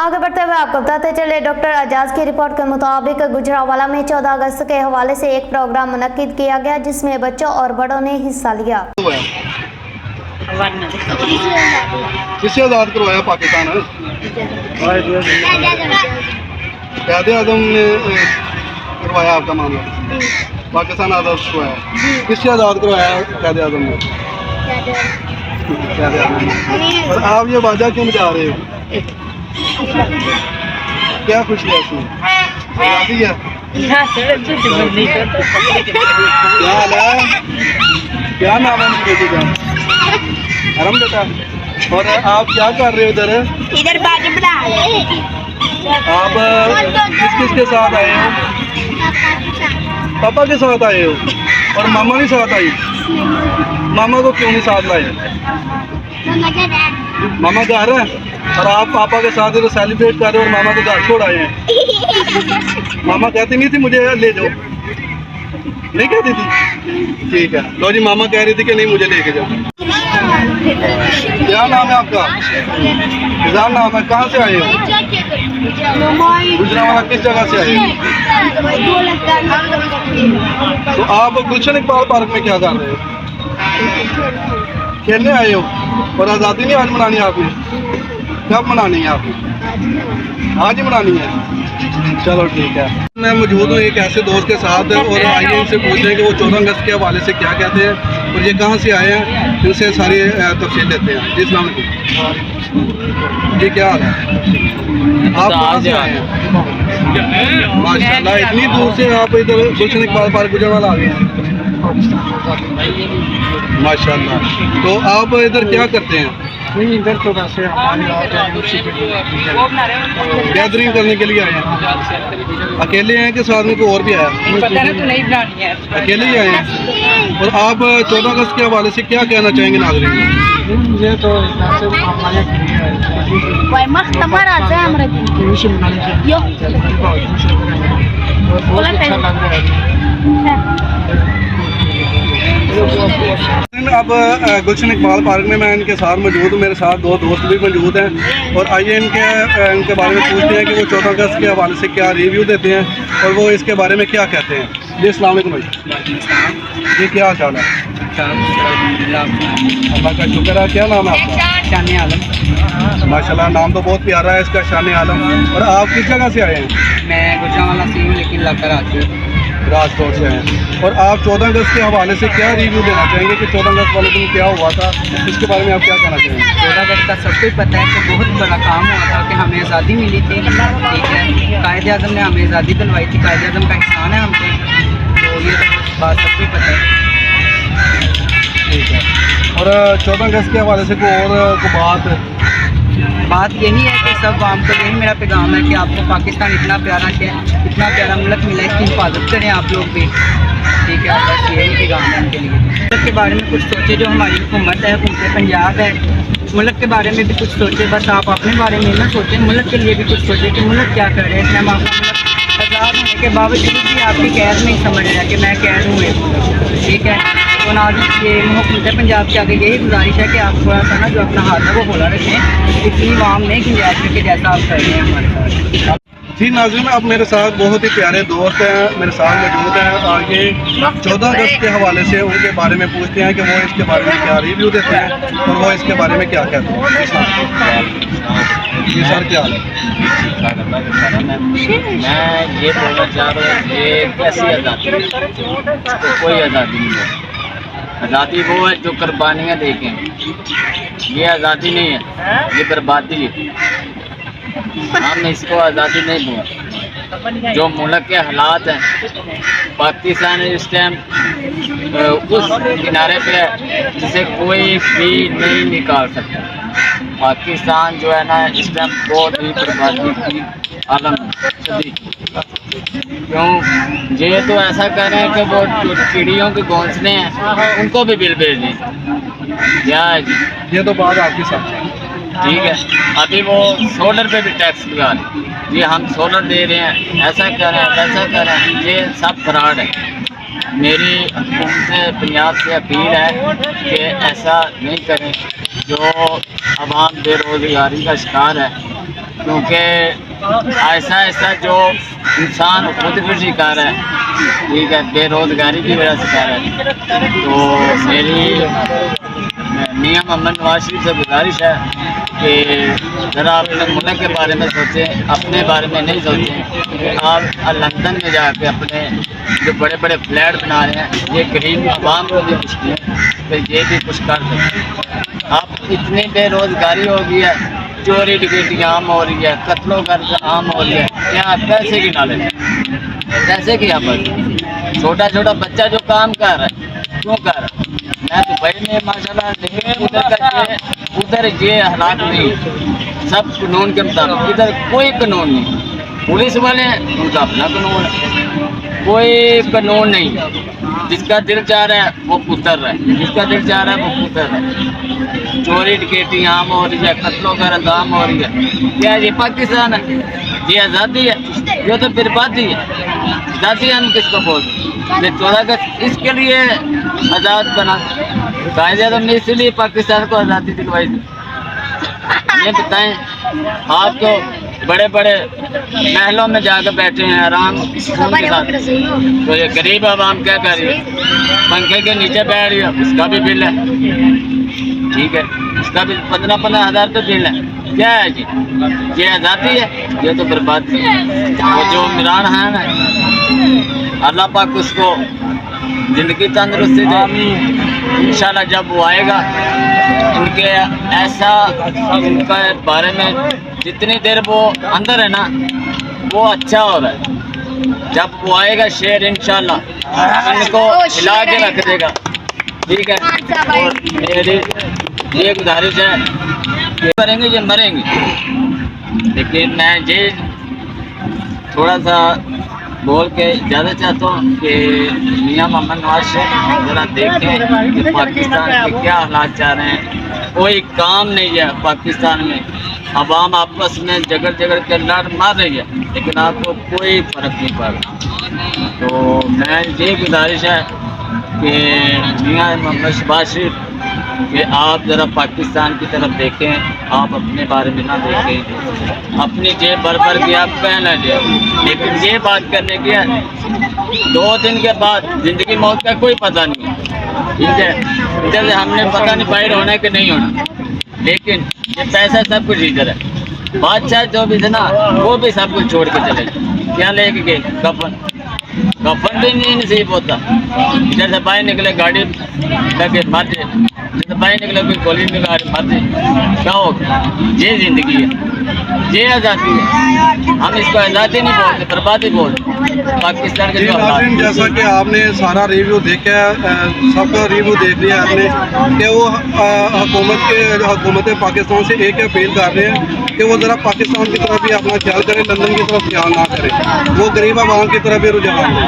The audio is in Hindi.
आगे बढ़ते हुए आपको बताते चले, डॉक्टर एजाज की रिपोर्ट के मुताबिक गुजरांवाला में 14 अगस्त के हवाले से एक प्रोग्राम मुनक्किद किया गया जिसमें बच्चों और बड़ों ने हिस्सा लिया। किसे आज़ाद करवाया पाकिस्तान? क़ायद आज़म ने करवाया आपका मामला, पाकिस्तान आज़ाद करवाया। किससे आज़ाद करवाया क़ायद आज़म ने? और आप ये वाजा क्यों बजा रहे हो? क्या खुशी है इसमें? आज़ादी है? क्या हाल है? क्या नाम है बेटी का? अरम बेटा। और आप क्या कर रहे हो इधर? इधर बाजी बना रहे। आप किस के साथ आए हो? पापा के साथ आए हो और मामा नहीं साथ आई? मामा को क्यों नहीं साथ लाए? मामा घर है और आप पापा के साथ इधर सेलिब्रेट कर रहे हो और मामा को घर छोड़ आए हैं। मामा कहती नहीं थी मुझे ले जाओ? नहीं कहती थी? ठीक है, लो जी, मामा कह रही थी कि नहीं मुझे लेके जाओ। क्या नाम है आपका? फिजान नाम है। कहाँ से आए हो? गुजरांवाला किस जगह से आए हो? तो आप गुलशन इकबाल पार्क में क्या कर रहे हो? खेलने आए हो? और आज़ादी नहीं आज मनानी है आपने? कब मनानी है आपने? आज ही मनानी है? चलो ठीक है। मैं मौजूद हूँ एक ऐसे दोस्त के साथ और आइए इनसे पूछें कि वो 14 अगस्त के हवाले से क्या कहते हैं और ये कहाँ से आए हैं, इनसे सारी तफसील लेते हैं। जी अस्सलाम वालेकुम। जी क्या हाल है? आप कहाँ से आए हैं? माशाल्लाह, इतनी दूर से आप इधर गुलशन इकबाल पार्क गुजरांवाला आ गए हैं? माशाल्लाह। तो आप इधर क्या करते हैं? इधर तो वैसे गैदरिंग करने के लिए आए हैं। अकेले हैं कि साथ में कोई और भी आया? अकेले ही आए हैं। और आप 14 अगस्त के हवाले से क्या कहना चाहेंगे नागरिक को? मुझे तो अब गुलशन इकबाल पार्क में मैं इनके साथ मौजूद हूँ, मेरे साथ दो दोस्त भी मौजूद हैं और आइए इनके बारे में पूछते हैं कि वो 14 अगस्त के हवाले से क्या रिव्यू देते हैं और वो इसके बारे में क्या कहते हैं। जी अस्सलाम वालेकुम भाई। जी क्या हाल चाल है? अल्लाह का शुक्र है। क्या नाम है आपका? शान आलम। माशाल्लाह, नाम तो बहुत प्यारा है इसका, शान आलम। और आप किस जगह से आए हैं? मैं गुजरांवाला से हूँ लेकिन राजकोट से हैं। और आप 14 अगस्त के हवाले से क्या रिव्यू देना चाहेंगे कि 14 अगस्त वाले दिन क्या हुआ था, इसके बारे में आप क्या कहना चाहेंगे? 14 अगस्त का सबको ही पता है कि बहुत बड़ा काम हुआ था कि हमें आज़ादी मिली थी। ठीक है, कायद आज़म ने हमें आज़ादी दिलवाई थी, कायद आज़म का एहसान है हम पे, तो ये तो बात सबको ही पता है। ठीक है। और 14 अगस्त के हवाले से कोई और बात यही है कि सब आपको यही मेरा पैगाम है कि आपको पाकिस्तान इतना प्यारा मुल्क मिला है, इसकी हिफाजत करें आप लोग भी। ठीक है, बस यही पैगाम है उनके लिए। मुल्क के बारे में कुछ सोचे, जो हमारी हुकूमत है, हुकूमत पंजाब है, मुल्क के बारे में भी कुछ सोचे। बस आप अपने बारे में ना सोचें, मुल्क के लिए भी कुछ सोचे कि मुल्क क्या कर रहे हैं। हम आपका मुल्क आज़ाद होने के बावजूद भी आपकी कैद नहीं समझ रहा कि मैं कैद हूँ। ठीक है, तो नाज़रीन ये हुकूमत पंजाब के आगे यही गुजारिश है कि आप थोड़ा सा ना जो अपना हाथ है वो खोला रखें, इतनी वाम नहीं गुंजाइश करके जैसा आप कर रहे हैं हमारे साथ। जी नाज़रीन, आप मेरे साथ बहुत ही प्यारे दोस्त हैं, मेरे साथ मौजूद हैं। आगे 14 अगस्त के हवाले से उनके बारे में पूछते हैं कि वो इसके बारे में क्या रिव्यू देते हैं और वो इसके बारे में क्या कहते हैं। जी सर, क्या हाल है? मैं ये बोलना चाह रहा हूँ, ये कैसी आज़ादी? इसको कोई आज़ादी नहीं है। आज़ादी वो है जो कुर्बानियाँ देखें, ये आज़ादी नहीं है, ये बर्बादी है। हम इसको आज़ादी नहीं दूँगा। जो मुल्क के हालात हैं, पाकिस्तान इस टाइम उस किनारे पे है जिसे कोई भी नहीं निकाल सकता। पाकिस्तान जो है ना इस टाइम बहुत ही बर्बादी की आलम सदी। क्यों ये तो ऐसा कह रहे हैं कि वो जो चिड़ियों के घोंसले हैं उनको भी बिल भेज दें। क्या है जी? ये तो बात आपके साथ है। ठीक है, अभी वो सोलर पे भी टैक्स लगा रहे, ये हम सोलर दे रहे हैं, ऐसा कर रहे हैं, वैसा कर रहे हैं, ये सब फ्रॉड है। मेरी हुकूमत पंजाब से अपील है कि ऐसा नहीं करें। जो आवाम बेरोज़गारी का शिकार है, क्योंकि ऐसा ऐसा जो इंसान खुद भी शिकार है, ठीक है, बेरोजगारी की वजह शिकार है। तो मेरी मियां मोहम्मद नवाज शरीफ से गुजारिश है कि ज़रा अपने मुल्क के बारे में सोचें, अपने बारे में नहीं सोचें कि आप लंदन में जाके अपने जो बड़े बड़े फ्लैट बना रहे हैं, ये गरीब आवाम को भी मुश्किल है कि ये भी कुछ कर सकें। अब इतनी बेरोजगारी हो गई है, चोरी डकैती आम हो रही है, कत्लों गर्द आम हो रही है, यहाँ पैसे की नॉलेज, पैसे की आफत। छोटा छोटा बच्चा जो काम कर रहा है, क्यों कर रहा है? मैं दुबई में माशाल्लाह नहीं, उधर ये हालात नहीं, सब कानून के मुताबिक, इधर कोई कानून नहीं। पुलिस वाले हैं, उनका अपना कानून है, कोई कानून नहीं। जिसका दिल चाह रहा है वो उतर रहा है, जिसका दिल चाह रहा है वो उतर रहा है। चोरी डकैती आम हो रही है, कत्लों का आम हो रही है। क्या ये पाकिस्तान है? ये आज़ादी है? ये तो बर्बादी है। आज़ादी हम किसको बोलते? 14 अगस्त इसके लिए आज़ाद बना, कायदे-ए-आज़म ने इसलिए पाकिस्तान को आज़ादी दिलवाई थी। ये बताएं, आप तो बड़े बड़े महलों में जाकर बैठे हैं आराम सुकून के साथ, तो ये गरीब आवाम क्या कर रही है? पंखे के नीचे बैठ रही है, उसका भी बिल है, ठीक है, उसका भी 15-15 हज़ार तो बिल है। क्या है जी? ये आज़ादी है? ये तो बर्बादी है। वो जो इमरान खान है, अल्लाह पाक उसको ज़िंदगी तंदुरुस्ती दे। इंशाल्लाह जब वो आएगा, उनके ऐसा उनके बारे में जितनी देर वो अंदर है ना, वो अच्छा हो रहा है। जब वो आएगा शेर, इंशाल्लाह इनको हिला के रख देगा, ठीक है। और मेरी ये गुजारिश है, ये मरेंगे, ये मरेंगे, लेकिन मैं ये थोड़ा सा बोल के ज़्यादा चाहता हूँ कि मियां मोहम्मद नवाज शरीफ ज़रा देखें कि पाकिस्तान के क्या हालात चाह रहे हैं। कोई काम नहीं है पाकिस्तान में, अवाम आपस में जगड़ जगड़ के लड़ मार रही है, लेकिन आपको कोई फ़र्क नहीं पड़ रहा। तो मैं ये गुजारिश है कि मियां मोहम्मद शहबाज शरीफ कि आप ज़रा पाकिस्तान की तरफ देखें, आप अपने बारे में ना देखें। अपनी जेब भर भर के आप पहन लीजिए, लेकिन ये बात करने की है 2 दिन के बाद ज़िंदगी मौत का कोई पता नहीं है, ठीक है। इधर से हमने पता नहीं बाहर होना कि नहीं होना, लेकिन ये पैसा सब कुछ इधर है। बादशाह जो भी थे ना, वो भी सब कुछ छोड़ के चले गए। क्या लेके गए? कफन, कफन भी नहीं नसीब होता। इधर से बाहर निकले गाड़ी लगे मर जाए, इधर बाहर निकले कोई गोली में गाड़ी मर जाए, क्या होगा? ये ज़िंदगी है, ये आज़ादी है। हम इसको आज़ादी नहीं बोलते, बर्बादी बोलते। पाकिस्तान के जो हालात, जैसा कि आपने सारा रिव्यू देखा है, सबका रिव्यू देख लिया आपने कि वो हुकूमत पाकिस्तान से एक अपील कर रहे हैं कि वो ज़रा पाकिस्तान की तरफ भी अपना ख्याल करें, लंदन की तरफ ख्याल ना करें, वो गरीब आवाम की तरफ भी रुझान दें।